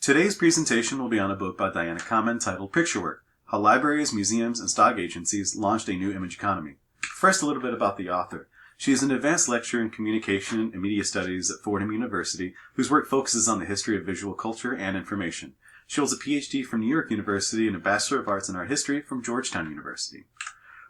Today's presentation will be on a book by Diana Kamin titled Picture Work: How Libraries, Museums, and Stock Agencies Launched a New Image Economy. First, a little bit about the author. She is an advanced lecturer in communication and media studies at Fordham University, whose work focuses on the history of visual culture and information. She holds a PhD from New York University and a Bachelor of Arts in Art History from Georgetown University.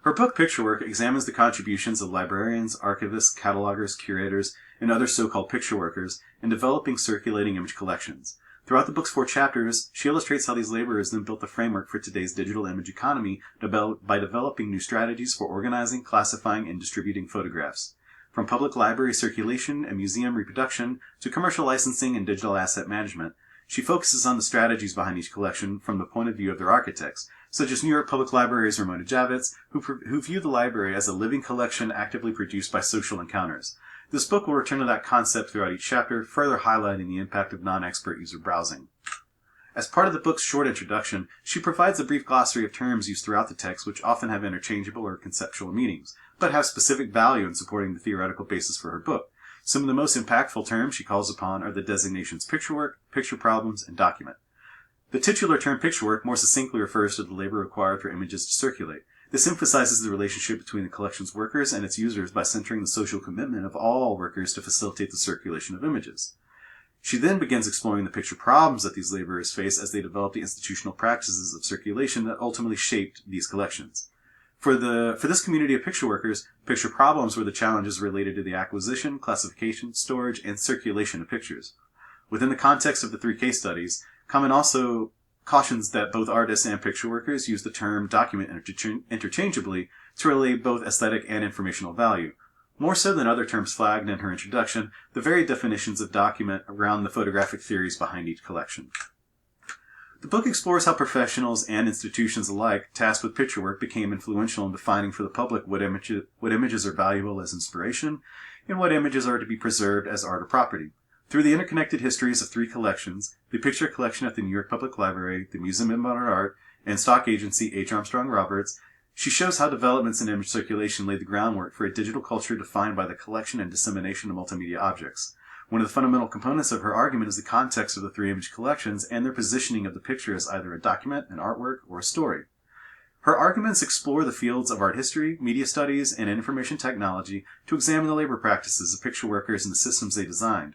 Her book, Picture Work, examines the contributions of librarians, archivists, catalogers, curators, and other so-called picture workers in developing circulating image collections. Throughout the book's 4 chapters, she illustrates how these laborers then built the framework for today's digital image economy by developing new strategies for organizing, classifying, and distributing photographs. From public library circulation and museum reproduction to commercial licensing and digital asset management, she focuses on the strategies behind each collection from the point of view of their architects, such as New York Public Library's Ramona Javits, who view the library as a living collection actively produced by social encounters. This book will return to that concept throughout each chapter, further highlighting the impact of non-expert user browsing. As part of the book's short introduction, she provides a brief glossary of terms used throughout the text which often have interchangeable or conceptual meanings, but have specific value in supporting the theoretical basis for her book. Some of the most impactful terms she calls upon are the designations picture work, picture problems, and document. The titular term picture work more succinctly refers to the labor required for images to circulate. This emphasizes the relationship between the collection's workers and its users by centering the social commitment of all workers to facilitate the circulation of images. She then begins exploring the picture problems that these laborers face as they develop the institutional practices of circulation that ultimately shaped these collections. For this community of picture workers, picture problems were the challenges related to the acquisition, classification, storage, and circulation of pictures. Within the context of the 3 case studies, Kamin also cautions that both artists and picture workers use the term document interchangeably to relay both aesthetic and informational value. More so than other terms flagged in her introduction, the very definitions of document around the photographic theories behind each collection. The book explores how professionals and institutions alike tasked with picture work became influential in defining for the public what images are valuable as inspiration and what images are to be preserved as art or property. Through the interconnected histories of 3 collections, the picture collection at the New York Public Library, the Museum of Modern Art, and stock agency H. Armstrong Roberts, she shows how developments in image circulation laid the groundwork for a digital culture defined by the collection and dissemination of multimedia objects. One of the fundamental components of her argument is the context of the 3 image collections and their positioning of the picture as either a document, an artwork, or a story. Her arguments explore the fields of art history, media studies, and information technology to examine the labor practices of picture workers and the systems they designed.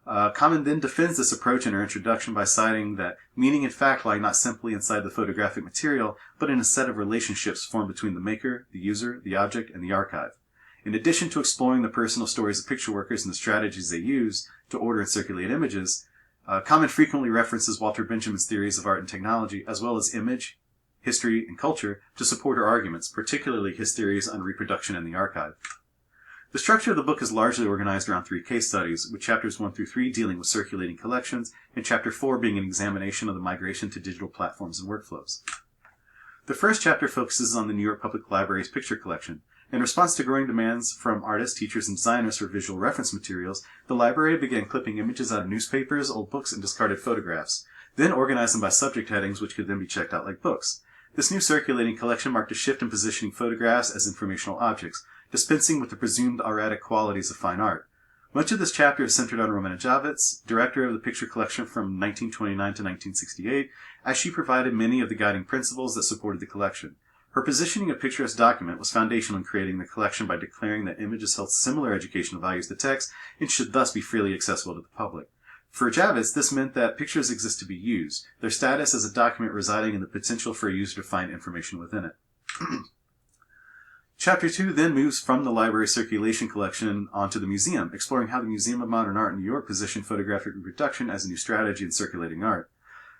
Kamin then defends this approach in her introduction by citing that meaning and fact lie not simply inside the photographic material, but in a set of relationships formed between the maker, the user, the object, and the archive. In addition to exploring the personal stories of picture workers and the strategies they use to order and circulate images, Kamin frequently references Walter Benjamin's theories of art and technology, as well as image, history, and culture, to support her arguments, particularly his theories on reproduction in the archive. The structure of the book is largely organized around 3 case studies, with chapters 1 through 3 dealing with circulating collections, and chapter 4 being an examination of the migration to digital platforms and workflows. The first chapter focuses on the New York Public Library's picture collection. In response to growing demands from artists, teachers, and designers for visual reference materials, the library began clipping images out of newspapers, old books, and discarded photographs, then organized them by subject headings which could then be checked out like books. This new circulating collection marked a shift in positioning photographs as informational objects, dispensing with the presumed erratic qualities of fine art. Much of this chapter is centered on Ramona Javits, director of the picture collection from 1929 to 1968, as she provided many of the guiding principles that supported the collection. Her positioning of picture as document was foundational in creating the collection by declaring that images held similar educational values to text and should thus be freely accessible to the public. For Javits, this meant that pictures exist to be used, their status as a document residing in the potential for a user to find information within it. Chapter 2 then moves from the library circulation collection onto the museum, exploring how the Museum of Modern Art in New York positioned photographic reproduction as a new strategy in circulating art.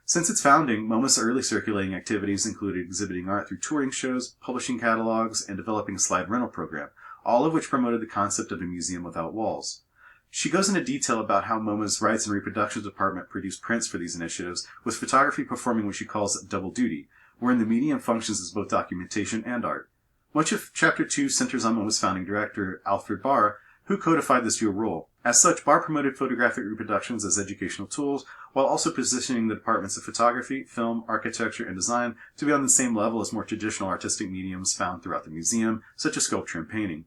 Since its founding, MoMA's early circulating activities included exhibiting art through touring shows, publishing catalogs, and developing a slide rental program, all of which promoted the concept of a museum without walls. She goes into detail about how MoMA's Rights and Reproduction Department produced prints for these initiatives, with photography performing what she calls double duty, wherein the medium functions as both documentation and art. Much of Chapter 2 centers on MoMA's founding director, Alfred Barr, who codified this dual role. As such, Barr promoted photographic reproductions as educational tools, while also positioning the departments of photography, film, architecture, and design to be on the same level as more traditional artistic mediums found throughout the museum, such as sculpture and painting.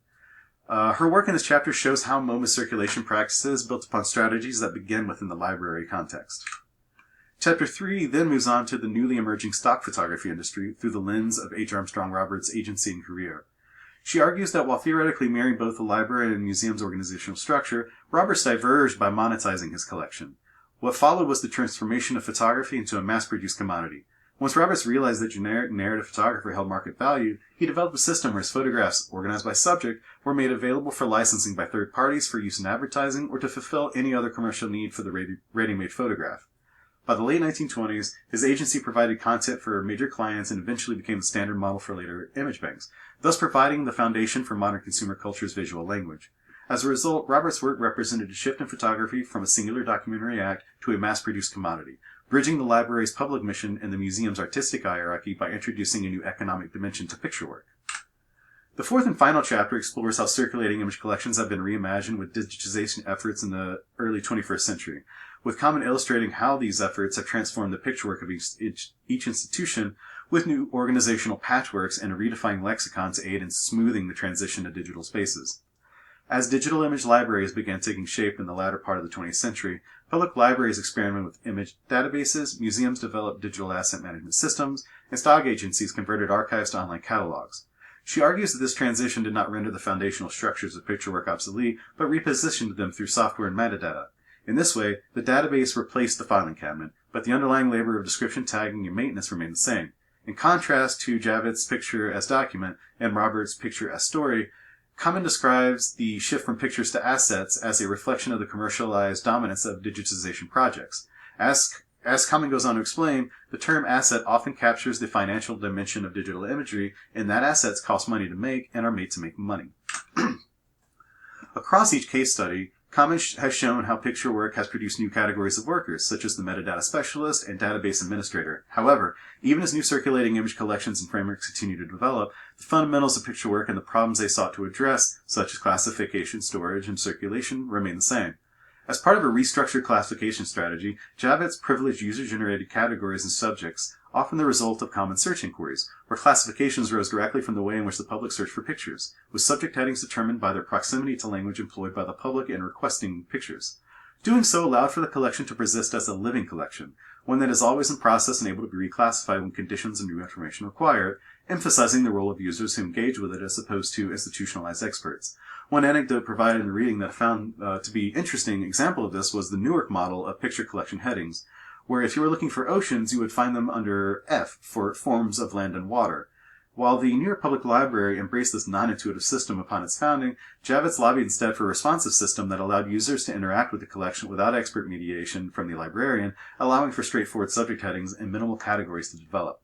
Her work in this chapter shows how MoMA's circulation practices built upon strategies that begin within the library context. Chapter 3 then moves on to the newly emerging stock photography industry through the lens of H. Armstrong Roberts' agency and career. She argues that while theoretically mirroring both the library and museum's organizational structure, Roberts diverged by monetizing his collection. What followed was the transformation of photography into a mass-produced commodity. Once Roberts realized that generic narrative photography held market value, he developed a system where his photographs, organized by subject, were made available for licensing by third parties for use in advertising or to fulfill any other commercial need for the ready-made photograph. By the late 1920s, his agency provided content for major clients and eventually became the standard model for later image banks, thus providing the foundation for modern consumer culture's visual language. As a result, Roberts' work represented a shift in photography from a singular documentary act to a mass-produced commodity, bridging the library's public mission and the museum's artistic hierarchy by introducing a new economic dimension to picture work. The fourth and final chapter explores how circulating image collections have been reimagined with digitization efforts in the early 21st century, with Kamin illustrating how these efforts have transformed the picture work of each institution with new organizational patchworks and a redefined lexicon to aid in smoothing the transition to digital spaces. As digital image libraries began taking shape in the latter part of the 20th century, public libraries experimented with image databases, museums developed digital asset management systems, and stock agencies converted archives to online catalogs. She argues that this transition did not render the foundational structures of picture work obsolete, but repositioned them through software and metadata. In this way, the database replaced the filing cabinet, but the underlying labor of description, tagging, and maintenance remained the same. In contrast to Javid's picture as document and Roberts' picture as story, Kamin describes the shift from pictures to assets as a reflection of the commercialized dominance of digitization projects. As Kamin goes on to explain, the term asset often captures the financial dimension of digital imagery, in that assets cost money to make and are made to make money. Across each case study, Kamin has shown how picture work has produced new categories of workers, such as the metadata specialist and database administrator. However, even as new circulating image collections and frameworks continue to develop, the fundamentals of picture work and the problems they sought to address, such as classification, storage, and circulation, remain the same. As part of a restructured classification strategy, Javid's privileged user-generated categories and subjects, often the result of common search inquiries, where classifications rose directly from the way in which the public searched for pictures, with subject headings determined by their proximity to language employed by the public in requesting pictures. Doing so allowed for the collection to persist as a living collection, one that is always in process and able to be reclassified when conditions and new information require it, emphasizing the role of users who engage with it as opposed to institutionalized experts. One anecdote provided in the reading that I found to be an interesting example of this was the Newark model of picture collection headings, where if you were looking for oceans, you would find them under F for forms of land and water. While the New York Public Library embraced this non-intuitive system upon its founding, Javits lobbied instead for a responsive system that allowed users to interact with the collection without expert mediation from the librarian, allowing for straightforward subject headings and minimal categories to develop.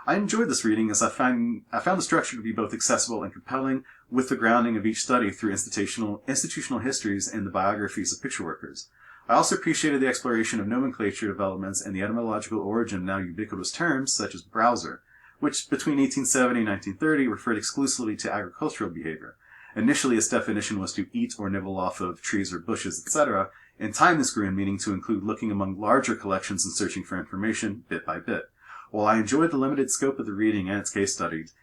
I enjoyed this reading as I found the structure to be both accessible and compelling, with the grounding of each study through institutional histories and the biographies of picture workers. I also appreciated the exploration of nomenclature developments and the etymological origin of now ubiquitous terms such as browser, which between 1870 and 1930 referred exclusively to agricultural behavior. Initially, its definition was to eat or nibble off of trees or bushes, etc. In time, this grew in meaning to include looking among larger collections and searching for information bit by bit. While I enjoyed the limited scope of the reading and its case studies,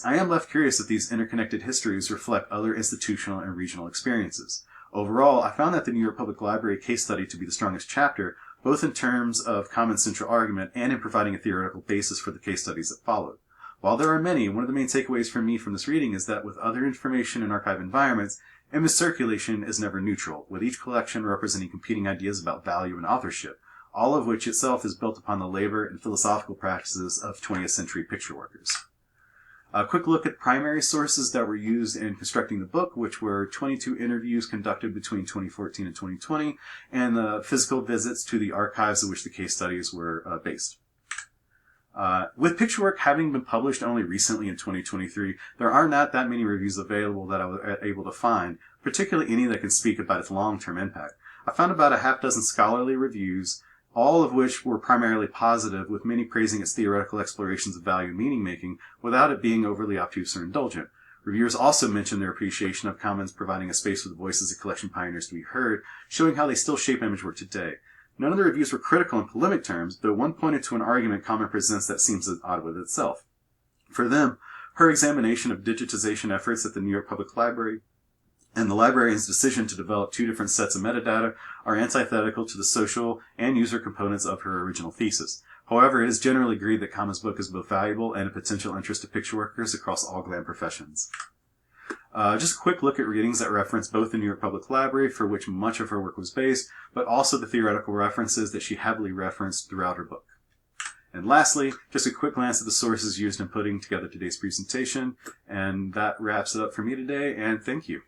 I am left curious if these interconnected histories reflect other institutional and regional experiences. Overall, I found that the New York Public Library case study to be the strongest chapter, both in terms of common central argument and in providing a theoretical basis for the case studies that followed. While there are many, one of the main takeaways for me from this reading is that with other information in archive environments, image circulation is never neutral, with each collection representing competing ideas about value and authorship, all of which itself is built upon the labor and philosophical practices of 20th century picture workers. A quick look at primary sources that were used in constructing the book, which were 22 interviews conducted between 2014 and 2020, and the physical visits to the archives of which the case studies were based. With picture work having been published only recently in 2023, there are not that many reviews available that I was able to find, particularly any that can speak about its long-term impact. I found about a half dozen scholarly reviews, all of which were primarily positive, with many praising its theoretical explorations of value and meaning-making without it being overly obtuse or indulgent. Reviewers also mentioned their appreciation of Kamin's providing a space for the voices of collection pioneers to be heard, showing how they still shape image work today. None of the reviews were critical in polemic terms, though one pointed to an argument Kamin presents that seems at odds with itself. For them, her examination of digitization efforts at the New York Public Library and the librarian's decision to develop two different sets of metadata are antithetical to the social and user components of her original thesis. However, it is generally agreed that Kamin's book is both valuable and a potential interest to picture workers across all GLAM professions. Just a quick look at readings that reference both the New York Public Library, for which much of her work was based, but also the theoretical references that she heavily referenced throughout her book. And lastly, just a quick glance at the sources used in putting together today's presentation, and that wraps it up for me today, and thank you.